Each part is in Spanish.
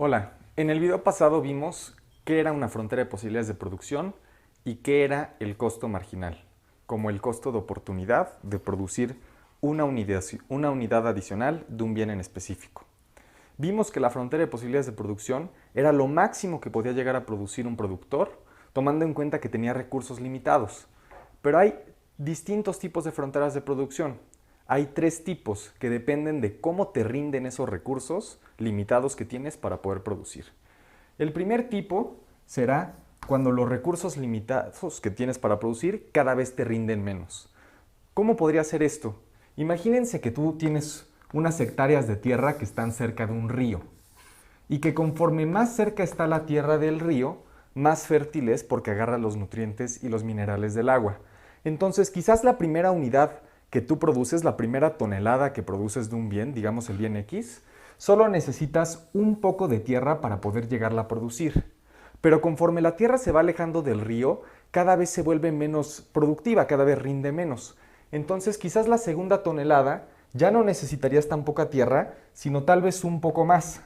Hola, en el video pasado vimos qué era una frontera de posibilidades de producción y qué era el costo marginal, como el costo de oportunidad de producir una unidad adicional de un bien en específico. Vimos que la frontera de posibilidades de producción era lo máximo que podía llegar a producir un productor, tomando en cuenta que tenía recursos limitados. Pero hay distintos tipos de fronteras de producción. Hay tres tipos que dependen de cómo te rinden esos recursos limitados que tienes para poder producir. El primer tipo será cuando los recursos limitados que tienes para producir cada vez te rinden menos. ¿Cómo podría ser esto? Imagínense que tú tienes unas hectáreas de tierra que están cerca de un río y que conforme más cerca está la tierra del río, más fértil es porque agarra los nutrientes y los minerales del agua. Entonces, quizás la primera unidad que tú produces, la primera tonelada que produces de un bien, digamos el bien X, solo necesitas un poco de tierra para poder llegarla a producir. Pero conforme la tierra se va alejando del río, cada vez se vuelve menos productiva, cada vez rinde menos. Entonces, quizás la segunda tonelada ya no necesitarías tan poca tierra, sino tal vez un poco más.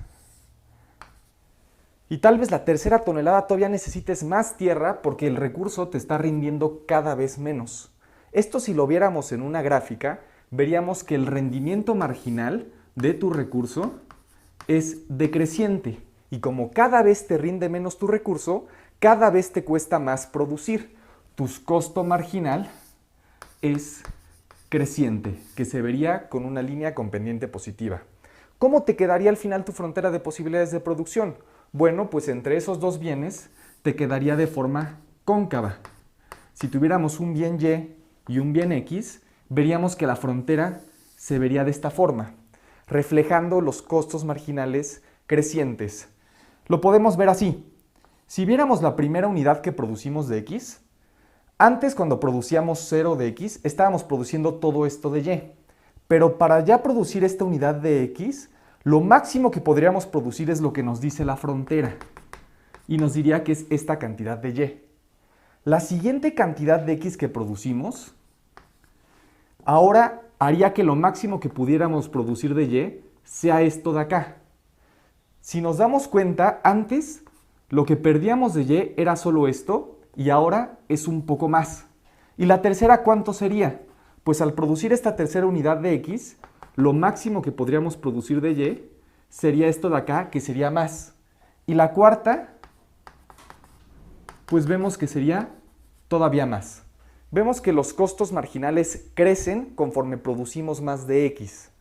Y tal vez la tercera tonelada todavía necesites más tierra porque el recurso te está rindiendo cada vez menos. Esto, si lo viéramos en una gráfica, veríamos que el rendimiento marginal de tu recurso es decreciente. Y como cada vez te rinde menos tu recurso, cada vez te cuesta más producir. Tu costo marginal es creciente, que se vería con una línea con pendiente positiva. ¿Cómo te quedaría al final tu frontera de posibilidades de producción? Bueno, pues entre esos dos bienes te quedaría de forma cóncava. Si tuviéramos un bien Y y un bien X, veríamos que la frontera se vería de esta forma, reflejando los costos marginales crecientes. Lo podemos ver así. Si viéramos la primera unidad que producimos de X, antes cuando producíamos 0 de X, estábamos produciendo todo esto de Y. Pero para ya producir esta unidad de X, lo máximo que podríamos producir es lo que nos dice la frontera. Y nos diría que es esta cantidad de Y. La siguiente cantidad de X que producimos, ahora haría que lo máximo que pudiéramos producir de Y sea esto de acá. Si nos damos cuenta, antes lo que perdíamos de Y era solo esto, y ahora es un poco más. ¿Y la tercera cuánto sería? Pues al producir esta tercera unidad de X, lo máximo que podríamos producir de Y sería esto de acá, que sería más. Y la cuarta, pues vemos que sería todavía más. Vemos que los costos marginales crecen conforme producimos más de X.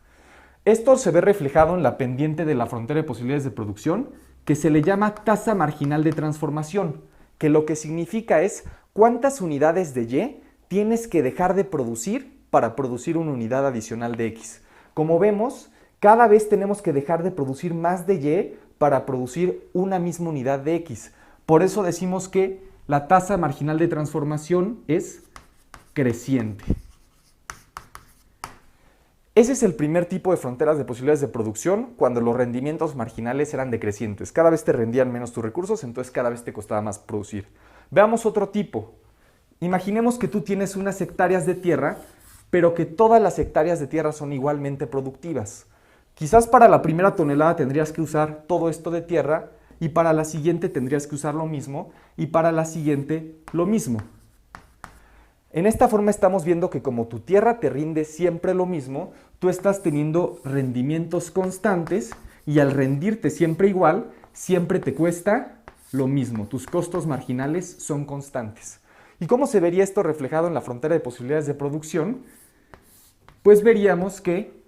Esto se ve reflejado en la pendiente de la frontera de posibilidades de producción, que se le llama tasa marginal de transformación, que lo que significa es cuántas unidades de Y tienes que dejar de producir para producir una unidad adicional de X. Como vemos, cada vez tenemos que dejar de producir más de Y para producir una misma unidad de X. Por eso decimos que la tasa marginal de transformación es creciente. Ese es el primer tipo de fronteras de posibilidades de producción cuando los rendimientos marginales eran decrecientes. Cada vez te rendían menos tus recursos, entonces cada vez te costaba más producir. Veamos otro tipo. Imaginemos que tú tienes unas hectáreas de tierra, pero que todas las hectáreas de tierra son igualmente productivas. Quizás para la primera tonelada tendrías que usar todo esto de tierra y para la siguiente tendrías que usar lo mismo y para la siguiente lo mismo. En esta forma estamos viendo que como tu tierra te rinde siempre lo mismo, tú estás teniendo rendimientos constantes y al rendirte siempre igual, siempre te cuesta lo mismo. Tus costos marginales son constantes. ¿Y cómo se vería esto reflejado en la frontera de posibilidades de producción? Pues veríamos que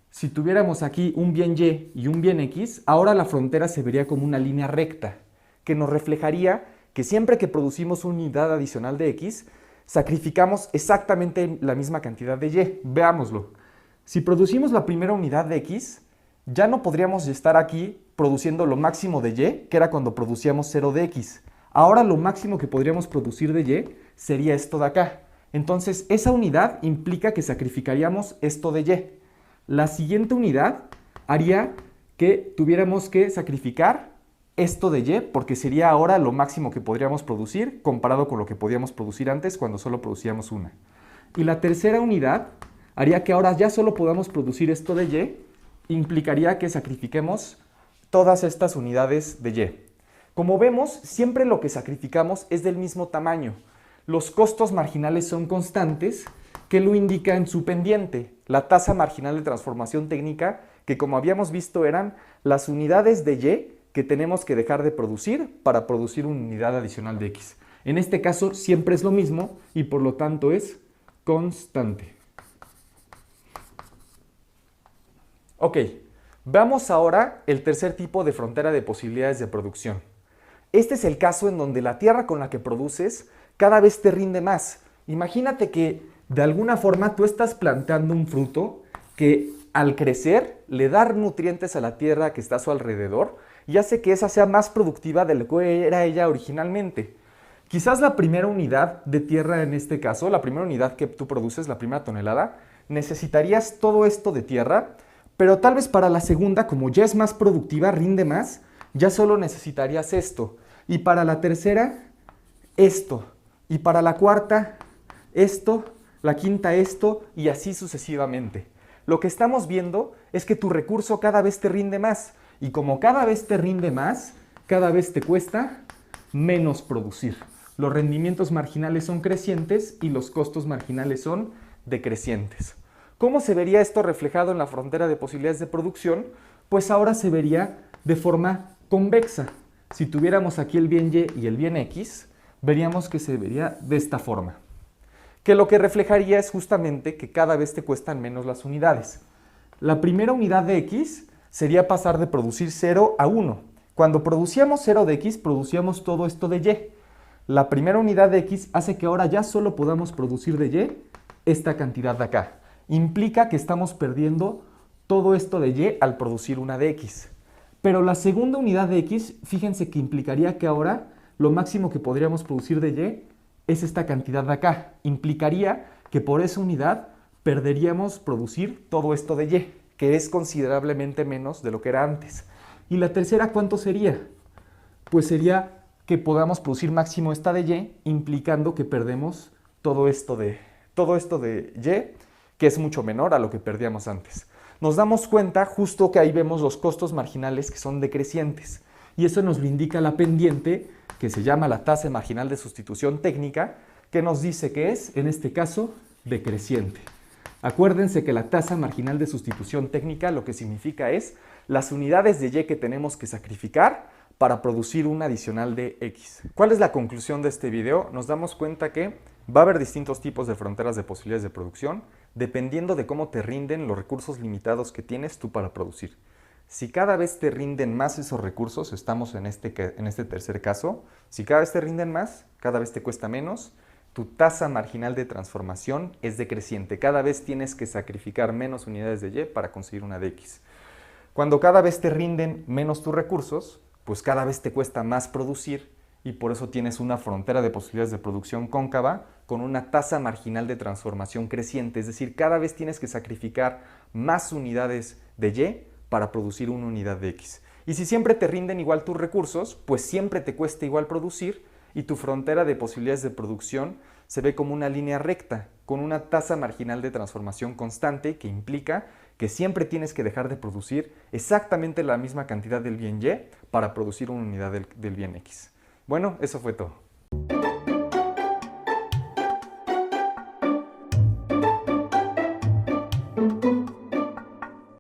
si tuviéramos aquí un bien Y y un bien X, ahora la frontera se vería como una línea recta, que nos reflejaría que siempre que producimos una unidad adicional de X, sacrificamos exactamente la misma cantidad de Y. Veámoslo. Si producimos la primera unidad de X, ya no podríamos estar aquí produciendo lo máximo de Y, que era cuando producíamos 0 de X. Ahora lo máximo que podríamos producir de Y sería esto de acá. Entonces, esa unidad implica que sacrificaríamos esto de Y. La siguiente unidad haría que tuviéramos que sacrificar esto de Y, porque sería ahora lo máximo que podríamos producir comparado con lo que podíamos producir antes cuando solo producíamos una. Y la tercera unidad haría que ahora ya solo podamos producir esto de Y, implicaría que sacrifiquemos todas estas unidades de Y. Como vemos, siempre lo que sacrificamos es del mismo tamaño. Los costos marginales son constantes, que lo indica en su pendiente, la tasa marginal de transformación técnica, que como habíamos visto eran las unidades de Y que tenemos que dejar de producir para producir una unidad adicional de X. En este caso siempre es lo mismo y por lo tanto es constante. Ok, veamos ahora el tercer tipo de frontera de posibilidades de producción. Este es el caso en donde la tierra con la que produces cada vez te rinde más. Imagínate que de alguna forma tú estás plantando un fruto que al crecer le da nutrientes a la tierra que está a su alrededor y hace que esa sea más productiva de lo que era ella originalmente. Quizás la primera unidad de tierra en este caso, la primera unidad que tú produces, la primera tonelada, necesitarías todo esto de tierra, pero tal vez para la segunda, como ya es más productiva, rinde más, ya solo necesitarías esto. Y para la tercera, esto. Y para la cuarta, esto. La quinta, esto. Y así sucesivamente. Lo que estamos viendo es que tu recurso cada vez te rinde más. Y como cada vez te rinde más, cada vez te cuesta menos producir. Los rendimientos marginales son crecientes y los costos marginales son decrecientes. ¿Cómo se vería esto reflejado en la frontera de posibilidades de producción? Pues ahora se vería de forma convexa. Si tuviéramos aquí el bien Y y el bien X, veríamos que se vería de esta forma. Que lo que reflejaría es justamente que cada vez te cuestan menos las unidades. La primera unidad de X sería pasar de producir 0 a 1. Cuando producíamos 0 de X, producíamos todo esto de Y. La primera unidad de X hace que ahora ya solo podamos producir de Y esta cantidad de acá. Implica que estamos perdiendo todo esto de Y al producir una de X. Pero la segunda unidad de X, fíjense que implicaría que ahora lo máximo que podríamos producir de Y es esta cantidad de acá. Implicaría que por esa unidad perderíamos producir todo esto de Y, que es considerablemente menos de lo que era antes. ¿Y la tercera cuánto sería? Pues sería que podamos producir máximo esta de Y, implicando que perdemos todo esto de Y, que es mucho menor a lo que perdíamos antes. Nos damos cuenta justo que ahí vemos los costos marginales que son decrecientes. Y eso nos lo indica la pendiente, que se llama la tasa marginal de sustitución técnica, que nos dice que es, en este caso, decreciente. Acuérdense que la tasa marginal de sustitución técnica lo que significa es las unidades de Y que tenemos que sacrificar para producir una adicional de X. ¿Cuál es la conclusión de este video? Nos damos cuenta que va a haber distintos tipos de fronteras de posibilidades de producción dependiendo de cómo te rinden los recursos limitados que tienes tú para producir. Si cada vez te rinden más esos recursos, estamos en este tercer caso, si cada vez te rinden más, cada vez te cuesta menos, tu tasa marginal de transformación es decreciente. Cada vez tienes que sacrificar menos unidades de Y para conseguir una de X. Cuando cada vez te rinden menos tus recursos, pues cada vez te cuesta más producir y por eso tienes una frontera de posibilidades de producción cóncava con una tasa marginal de transformación creciente. Es decir, cada vez tienes que sacrificar más unidades de Y para producir una unidad de X. Y si siempre te rinden igual tus recursos, pues siempre te cuesta igual producir y tu frontera de posibilidades de producción se ve como una línea recta, con una tasa marginal de transformación constante que implica que siempre tienes que dejar de producir exactamente la misma cantidad del bien Y para producir una unidad del bien X. Bueno, eso fue todo.